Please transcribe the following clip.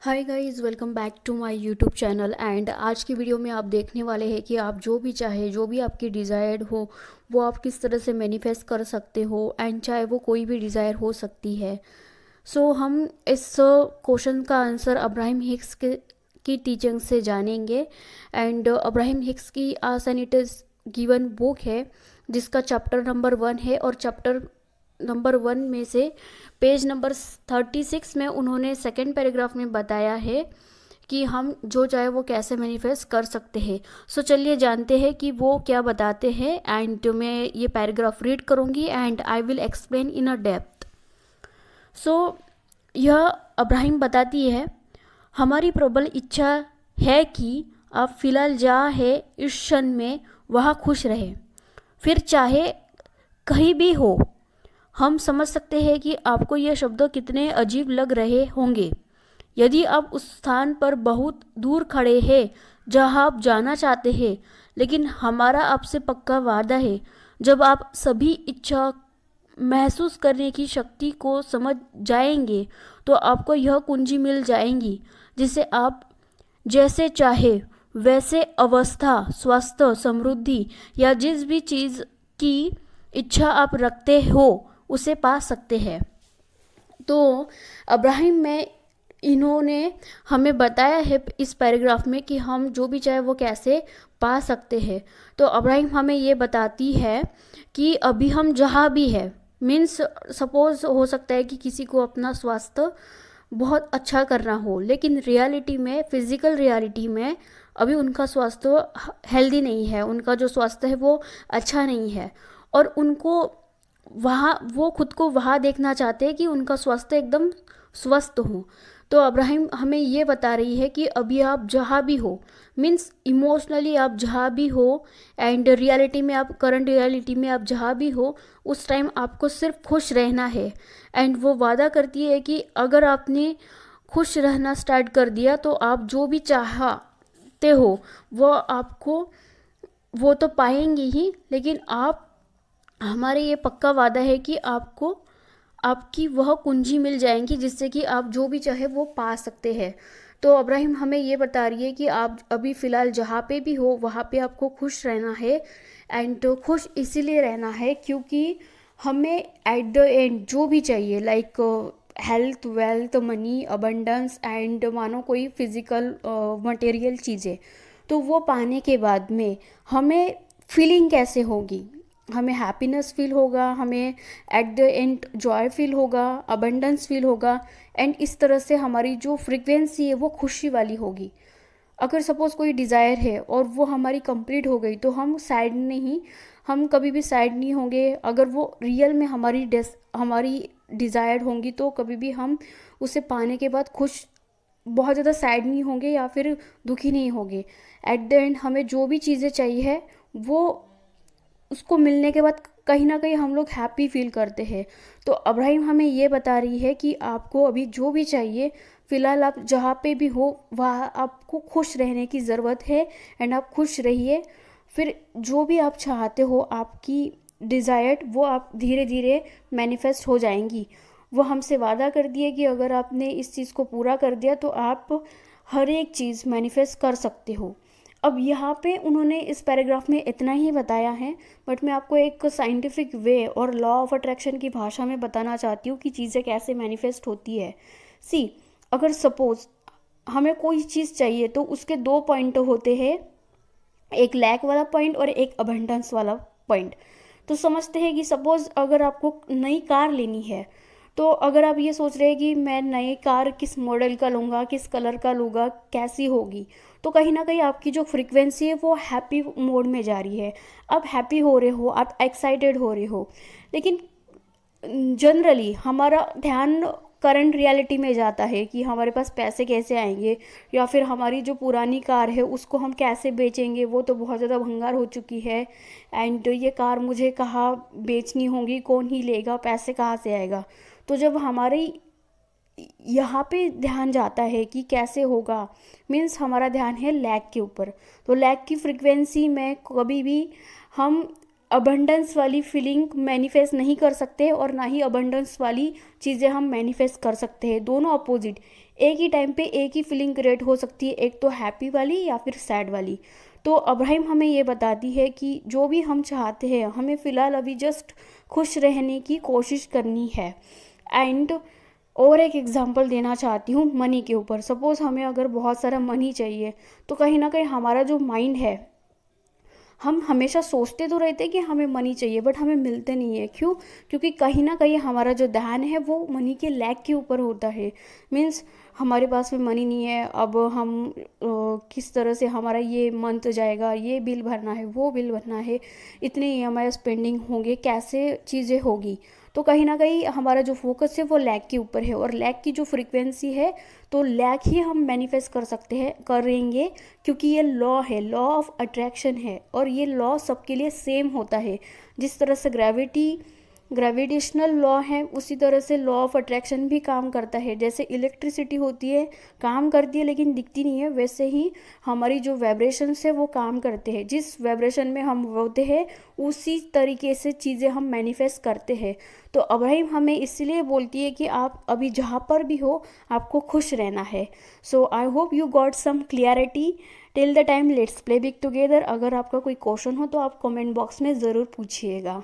Hi guys, welcome back to my YouTube channel. And आज की video में आप देखने वाले हैं कि आप जो भी चाहे, जो भी आपकी डिज़ायर्ड हो, वो आप किस तरह से मैनिफेस्ट कर सकते हो। एंड चाहे वो कोई भी डिज़ायर हो सकती है। हम इस क्वेश्चन का आंसर अब्राहम हिक्स के की टीचिंग से जानेंगे। एंड अब्राहम हिक्स की आसन इट इज़ गिवन बुक है, जिसका चैप्टर नंबर 1 है। और चैप्टर नंबर 1 में से पेज नंबर 36 में उन्होंने सेकेंड पैराग्राफ में बताया है कि हम जो चाहे वो कैसे मैनिफेस्ट कर सकते हैं। चलिए जानते हैं कि वो क्या बताते हैं। एंड मैं ये पैराग्राफ रीड करूँगी and I will explain in a depth. यह अब्राहिम बताती है, हमारी प्रबल इच्छा है कि आप फिलहाल जहाँ है इस क्षण में वहाँ खुश रहें, फिर चाहे कहीं भी हो। हम समझ सकते हैं कि आपको यह शब्द कितने अजीब लग रहे होंगे। यदि आप उस स्थान पर बहुत दूर खड़े हैं जहां आप जाना चाहते हैं, लेकिन हमारा आपसे पक्का वादा है, जब आप सभी इच्छा महसूस करने की शक्ति को समझ जाएंगे तो आपको यह कुंजी मिल जाएंगी जिसे आप जैसे चाहे वैसे अवस्था, स्वास्थ्य, समृद्धि या जिस भी चीज़ की इच्छा आप रखते हो उसे पा सकते हैं। तो अब्राहिम में इन्होंने हमें बताया है इस पैराग्राफ में कि हम जो भी चाहे वो कैसे पा सकते हैं। तो अब्राहिम हमें ये बताती है कि अभी हम जहाँ भी है, मीन्स सपोज हो सकता है कि किसी को अपना स्वास्थ्य बहुत अच्छा करना हो, लेकिन रियलिटी में, फिजिकल रियलिटी में अभी उनका स्वास्थ्य हेल्दी नहीं है, उनका जो स्वास्थ्य है वो अच्छा नहीं है। और उनको वहाँ, वो खुद को वहाँ देखना चाहते हैं कि उनका स्वास्थ्य एकदम स्वस्थ हो। तो अब्राहिम हमें ये बता रही है कि अभी आप जहाँ भी हो, मीन्स इमोशनली आप जहाँ भी हो, एंड रियलिटी में आप, करंट रियलिटी में आप जहाँ भी हो, उस टाइम आपको सिर्फ खुश रहना है। एंड वो वादा करती है कि अगर आपने खुश रहना स्टार्ट कर दिया तो आप जो भी चाहते हो वो आपको, वो तो पाएंगे ही, लेकिन आप, हमारे ये पक्का वादा है कि आपको आपकी वह कुंजी मिल जाएंगी जिससे कि आप जो भी चाहे वो पा सकते हैं। तो अब्राहिम हमें ये बता रही है कि आप अभी फ़िलहाल जहाँ पे भी हो वहाँ पे आपको खुश रहना है। एंड तो खुश इसीलिए रहना है क्योंकि हमें एट द एंड जो भी चाहिए, like health, wealth, money, abundance, and मानो कोई फिजिकल मटेरियल चीज़ें, तो वो पाने के बाद में हमें फीलिंग कैसे होगी, हमें हैप्पीनेस फील होगा, हमें at the end Joy feel होगा, अबंडेंस फील होगा। एंड इस तरह से हमारी जो फ्रीक्वेंसी है वो खुशी वाली होगी। अगर सपोज़ कोई डिज़ायर है और वो हमारी कंप्लीट हो गई तो हम सैड नहीं, हम कभी भी सैड नहीं होंगे। अगर वो रियल में हमारी डिज़ायर्ड होंगी तो कभी भी हम उसे पाने के बाद खुश, बहुत ज़्यादा सैड नहीं होंगे या फिर दुखी नहीं होंगे। एट द एंड हमें जो भी चीज़ें चाहिए है वो, उसको मिलने के बाद कहीं ना कहीं हम लोग हैप्पी फील करते हैं। तो अब्राहिम हमें ये बता रही है कि आपको अभी जो भी चाहिए, फ़िलहाल आप जहाँ पे भी हो वहाँ आपको खुश रहने की ज़रूरत है। एंड आप खुश रहिए, फिर जो भी आप चाहते हो, आपकी डिज़ायर्ड, वो आप धीरे धीरे मैनिफेस्ट हो जाएंगी। वो हमसे वादा कर दिए कि अगर आपने इस चीज़ को पूरा कर दिया तो आप हर एक चीज़ मैनिफेस्ट कर सकते हो। अब यहाँ पे उन्होंने इस पैराग्राफ में इतना ही बताया है, बट मैं आपको एक साइंटिफिक वे और लॉ ऑफ अट्रैक्शन की भाषा में बताना चाहती हूँ कि चीज़ें कैसे मैनिफेस्ट होती है। सी, अगर सपोज हमें कोई चीज़ चाहिए तो उसके दो पॉइंट होते हैं, एक लैक वाला पॉइंट और एक अबंडेंस वाला पॉइंट। तो समझते हैं कि सपोज़ अगर आपको नई कार लेनी है, तो अगर आप ये सोच रहे हैं कि मैं नई कार किस मॉडल का लूँगा, किस कलर का लूँगा, कैसी होगी, तो कहीं ना कहीं आपकी जो फ्रीक्वेंसी है वो हैप्पी मोड में जा रही है। आप हैप्पी हो रहे हो, आप एक्साइटेड हो रहे हो। लेकिन जनरली हमारा ध्यान करंट रियलिटी में जाता है कि हमारे पास पैसे कैसे आएंगे, या फिर हमारी जो पुरानी कार है उसको हम कैसे बेचेंगे, वो तो बहुत ज़्यादा भंगार हो चुकी है। एंड ये कार मुझे कहाँ बेचनी होगी, कौन ही लेगा, पैसे कहाँ से आएगा। तो जब हमारी यहाँ पे ध्यान जाता है कि कैसे होगा, मीन्स हमारा ध्यान है लैक के ऊपर। तो लैक की फ्रीक्वेंसी में कभी भी हम अबंडेंस वाली फीलिंग मैनिफेस्ट नहीं कर सकते और ना ही अबंडेंस वाली चीज़ें हम मैनिफेस्ट कर सकते हैं। दोनों अपोजिट एक ही टाइम पे एक ही फीलिंग क्रिएट हो सकती है, एक तो हैप्पी वाली या फिर सैड वाली। तो अब्राहिम हमें ये बताती है कि जो भी हम चाहते हैं हमें फ़िलहाल अभी जस्ट खुश रहने की कोशिश करनी है। एंड और एक एग्जांपल देना चाहती हूँ मनी के ऊपर। सपोज़ हमें अगर बहुत सारा मनी चाहिए तो कहीं ना कहीं हमारा जो माइंड है, हम हमेशा सोचते तो रहते हैं कि हमें मनी चाहिए बट हमें मिलते नहीं है। क्यों? क्योंकि कहीं ना कहीं हमारा जो ध्यान है वो मनी के लैक के ऊपर होता है। मीन्स हमारे पास में मनी नहीं है, अब हम किस तरह से हमारा ये मंथ जाएगा, ये बिल भरना है, वो बिल भरना है, इतने EMI पेंडिंग होंगे, कैसे चीज़ें होगी। तो कहीं ना कहीं हमारा जो फोकस है वो लैक के ऊपर है, और लैक की जो फ्रीक्वेंसी है तो लैक ही हम मैनिफेस्ट कर सकते हैं, करेंगे, क्योंकि ये लॉ है, लॉ ऑफ अट्रैक्शन है, और ये लॉ सबके लिए सेम होता है। जिस तरह से ग्रेविटेशनल लॉ है उसी तरह से लॉ ऑफ अट्रैक्शन भी काम करता है। जैसे इलेक्ट्रिसिटी होती है, काम करती है लेकिन दिखती नहीं है, वैसे ही हमारी जो वाइब्रेशंस है वो काम करते हैं। जिस वाइब्रेशन में हम होते हैं उसी तरीके से चीज़ें हम मैनिफेस्ट करते हैं। तो अब्राहिम हमें इसलिए बोलती है कि आप अभी जहाँ पर भी हो आपको खुश रहना है। So I hope you got some clarity. Till the time let's play big together. अगर आपका कोई क्वेश्चन हो तो आप कमेंट बॉक्स में ज़रूर पूछिएगा।